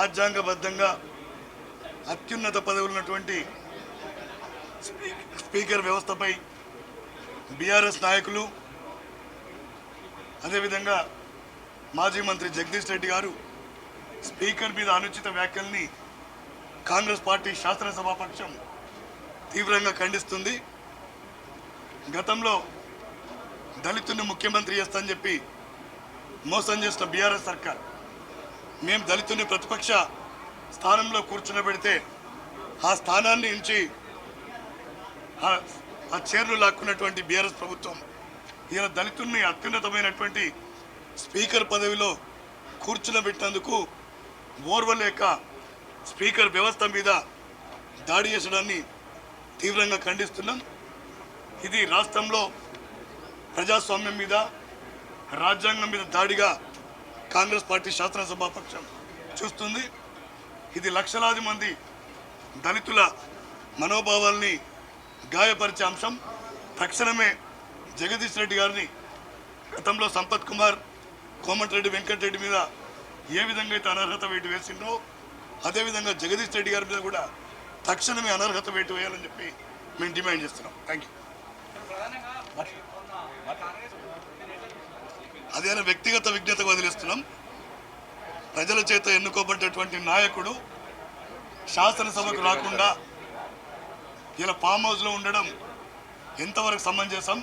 రాజ్యాంగబద్ధంగా అత్యున్నత పదవులు ఉన్నటువంటి స్పీకర్ వ్యవస్థపై బీఆర్ఎస్ నాయకులు అదేవిధంగా మాజీ మంత్రి జగదీష్ రెడ్డి గారు స్పీకర్ మీద అనుచిత వ్యాఖ్యల్ని కాంగ్రెస్ పార్టీ శాసనసభాపక్షం తీవ్రంగా ఖండిస్తుంది. గతంలో దళితుని ముఖ్యమంత్రి చేస్తానని చెప్పి మోసం చేసిన బీఆర్ఎస్ సర్కార్ మేము దళితుని ప్రతిపక్ష స్థానంలో కూర్చునబెడితే ఆ స్థానాన్ని నుంచి ఆ చైర్లు లాక్కున్నటువంటి బీఆర్ఎస్ ప్రభుత్వం ఇలా దళితుల్ని అత్యున్నతమైనటువంటి స్పీకర్ పదవిలో కూర్చునబెట్టినందుకు ఓర్వలేక స్పీకర్ వ్యవస్థ మీద దాడి చేసడాన్ని తీవ్రంగా ఖండిస్తున్నాం. ఇది రాష్ట్రంలో ప్రజాస్వామ్యం మీద రాజ్యాంగం మీద దాడిగా కాంగ్రెస్ పార్టీ శాసనసభాపక్షం చూస్తుంది. ఇది లక్షలాది మంది దళితుల మనోభావాల్ని గాయపరిచే అంశం. తక్షణమే జగదీష్ రెడ్డి గారిని గతంలో సంపత్ కుమార్, కోమటిరెడ్డి వెంకటరెడ్డి మీద ఏ విధంగా అయితే అనర్హత వేటు వేసిందో అదేవిధంగా జగదీష్ రెడ్డి గారి మీద కూడా తక్షణమే అనర్హత వేటు వేయాలని చెప్పి మేము డిమాండ్ చేస్తున్నాం. Thank you. అదేనా వ్యక్తిగత విజ్ఞతకు వదిలేస్తున్నాం. ప్రజల చేత ఎన్నుకోబడ్డటువంటి నాయకుడు శాసనసభకు రాకుండా ఇలా ఫామ్ హౌస్లో ఉండడం ఎంతవరకు సమంజసం?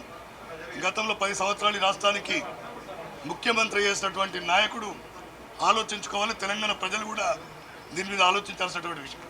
గతంలో 10 సంవత్సరాలు రాష్ట్రానికి ముఖ్యమంత్రి చేసినటువంటి నాయకుడు ఆలోచించుకోవాలి. తెలంగాణ ప్రజలు కూడా దీని మీద ఆలోచించాల్సినటువంటి విషయం.